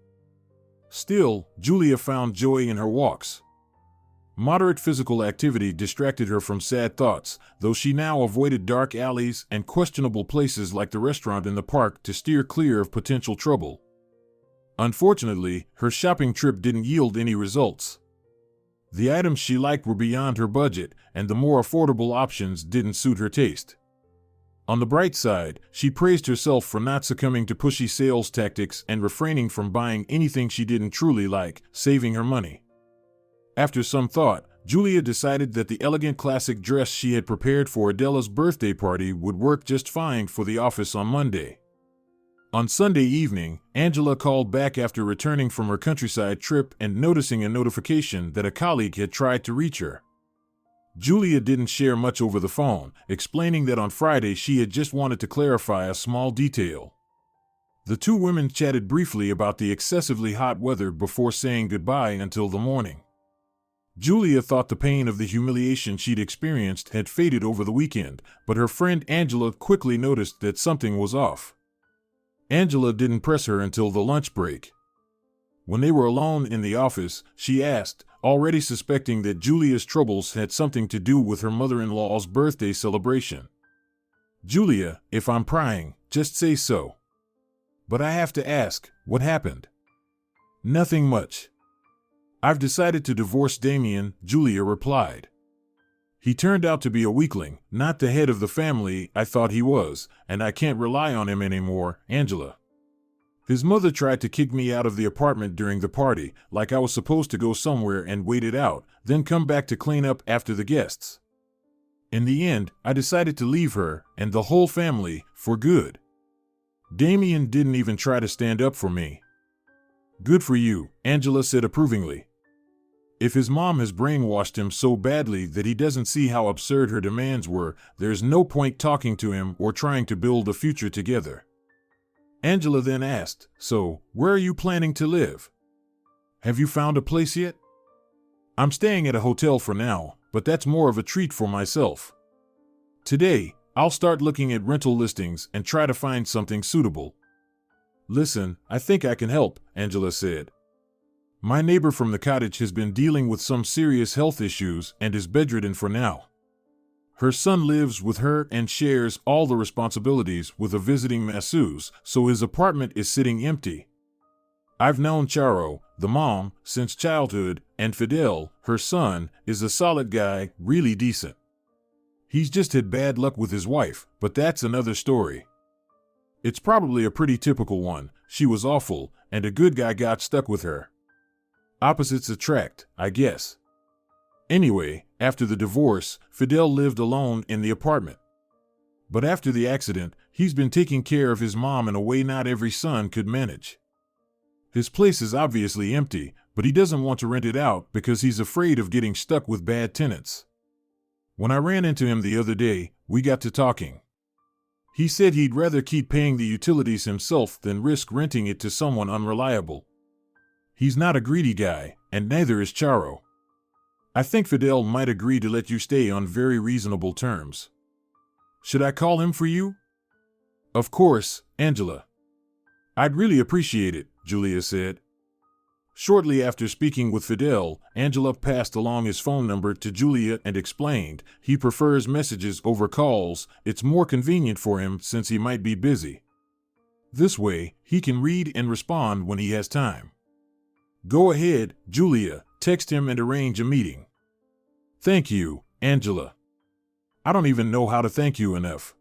Speaker 2: Still, Julia found joy in her walks. Moderate physical activity distracted her from sad thoughts, though she now avoided dark alleys and questionable places like the restaurant in the park to steer clear of potential trouble. Unfortunately, her shopping trip didn't yield any results. The items she liked were beyond her budget, and the more affordable options didn't suit her taste. On the bright side, she praised herself for not succumbing to pushy sales tactics and refraining from buying anything she didn't truly like, saving her money. After some thought, Julia decided that the elegant classic dress she had prepared for Adela's birthday party would work just fine for the office on Monday. On Sunday evening, Angela called back after returning from her countryside trip and noticing a notification that a colleague had tried to reach her. Julia didn't share much over the phone, explaining that on Friday she had just wanted to clarify a small detail. The two women chatted briefly about the excessively hot weather before saying goodbye until the morning. Julia thought the pain of the humiliation she'd experienced had faded over the weekend, but her friend Angela quickly noticed that something was off. Angela didn't press her until the lunch break. When they were alone in the office, she asked, already suspecting that Julia's troubles had something to do with her mother-in-law's birthday celebration. Julia, if I'm prying, just say so. But I have to ask, what happened? Nothing much. I've decided to divorce Damien, Julia replied. He turned out to be a weakling, not the head of the family I thought he was, and I can't rely on him anymore, Angela. His mother tried to kick me out of the apartment during the party, like I was supposed to go somewhere and wait it out, then come back to clean up after the guests. In the end, I decided to leave her, and the whole family, for good. Damien didn't even try to stand up for me. Good for you, Angela said approvingly. If his mom has brainwashed him so badly that he doesn't see how absurd her demands were, there's no point talking to him or trying to build a future together. Angela then asked, so, where are you planning to live? Have you found a place yet? I'm staying at a hotel for now, but that's more of a treat for myself. Today, I'll start looking at rental listings and try to find something suitable. Listen, I think I can help, Angela said. My neighbor from the cottage has been dealing with some serious health issues and is bedridden for now. Her son lives with her and shares all the responsibilities with a visiting masseuse, so his apartment is sitting empty. I've known Charo, the mom, since childhood, and Fidel, her son, is a solid guy, really decent. He's just had bad luck with his wife, but that's another story. It's probably a pretty typical one. She was awful, and a good guy got stuck with her. Opposites attract, I guess. Anyway, after the divorce, Fidel lived alone in the apartment. But after the accident, he's been taking care of his mom in a way not every son could manage. His place is obviously empty, but he doesn't want to rent it out because he's afraid of getting stuck with bad tenants. When I ran into him the other day, we got to talking. He said he'd rather keep paying the utilities himself than risk renting it to someone unreliable. He's not a greedy guy, and neither is Charo. I think Fidel might agree to let you stay on very reasonable terms. Should I call him for you? Of course, Angela. I'd really appreciate it, Julia said. Shortly after speaking with Fidel, Angela passed along his phone number to Julia and explained he prefers messages over calls. It's more convenient for him since he might be busy. This way, he can read and respond when he has time. Go ahead, Julia, text him and arrange a meeting. Thank you, Angela. I don't even know how to thank you enough.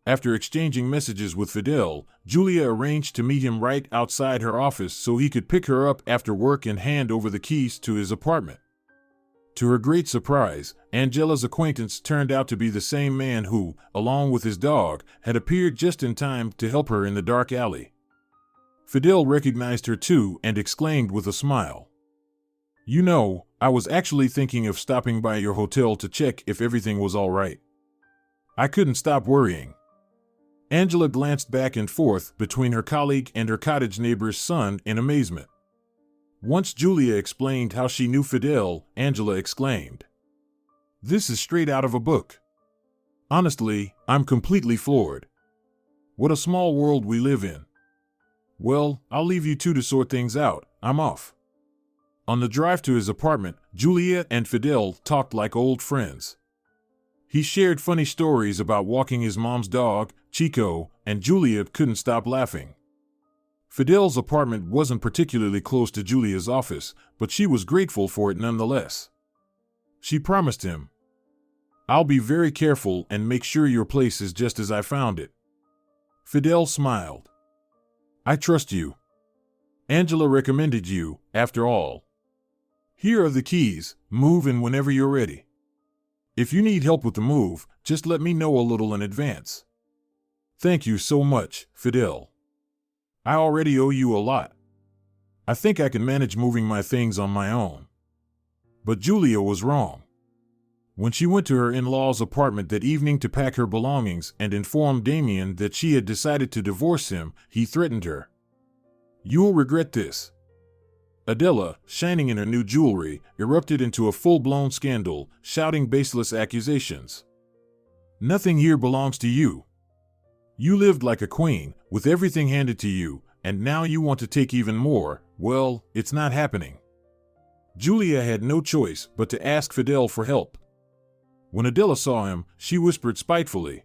Speaker 2: After exchanging messages with Fidel, Julia arranged to meet him right outside her office so he could pick her up after work and hand over the keys to his apartment. To her great surprise, Angela's acquaintance turned out to be the same man who, along with his dog, had appeared just in time to help her in the dark alley. Fidel recognized her too and exclaimed with a smile, "You know, I was actually thinking of stopping by your hotel to check if everything was all right." I couldn't stop worrying. Angela glanced back and forth between her colleague and her cottage neighbor's son in amazement. Once Julia explained how she knew Fidel, Angela exclaimed, "This is straight out of a book. Honestly, I'm completely floored. What a small world we live in. Well, I'll leave you two to sort things out. I'm off." On the drive to his apartment, Julia and Fidel talked like old friends. He shared funny stories about walking his mom's dog, Chico, and Julia couldn't stop laughing. Fidel's apartment wasn't particularly close to Julia's office, but she was grateful for it nonetheless. She promised him, "I'll be very careful and make sure your place is just as I found it." Fidel smiled. "I trust you. Angela recommended you, after all. Here are the keys. Move in whenever you're ready. If you need help with the move, just let me know a little in advance." "Thank you so much, Fidel. I already owe you a lot. I think I can manage moving my things on my own." But Julia was wrong. When she went to her in-laws' apartment that evening to pack her belongings and inform Damien that she had decided to divorce him, he threatened her. "You'll regret this." Adela, shining in her new jewelry, erupted into a full-blown scandal, shouting baseless accusations. "Nothing here belongs to you. You lived like a queen, with everything handed to you, and now you want to take even more. Well, it's not happening." Julia had no choice but to ask Fidel for help. When Adela saw him, she whispered spitefully,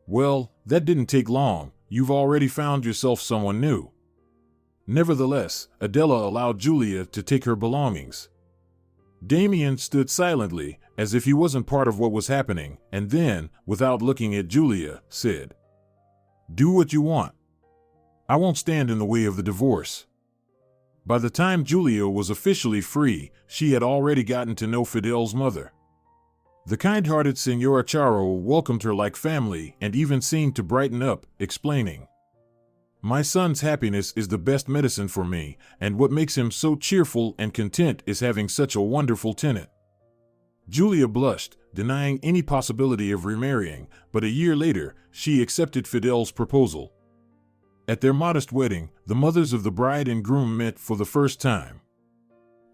Speaker 2: "Well, that didn't take long. You've already found yourself someone new." Nevertheless, Adela allowed Julia to take her belongings. Damien stood silently, as if he wasn't part of what was happening, and then, without looking at Julia, said, "Do what you want. I won't stand in the way of the divorce." By the time Julia was officially free, she had already gotten to know Fidel's mother. The kind-hearted Senora Charo welcomed her like family and even seemed to brighten up, explaining, "My son's happiness is the best medicine for me, and what makes him so cheerful and content is having such a wonderful tenant." Julia blushed, denying any possibility of remarrying, but a year later, she accepted Fidel's proposal. At their modest wedding, the mothers of the bride and groom met for the first time.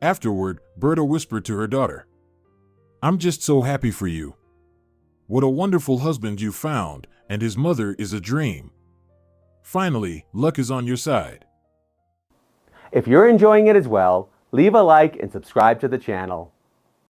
Speaker 2: Afterward, Berta whispered to her daughter, "I'm just so happy for you. What a wonderful husband you found, and his mother is a dream. Finally, luck is on your side."
Speaker 1: If you're enjoying it as well, leave a like and subscribe to the channel.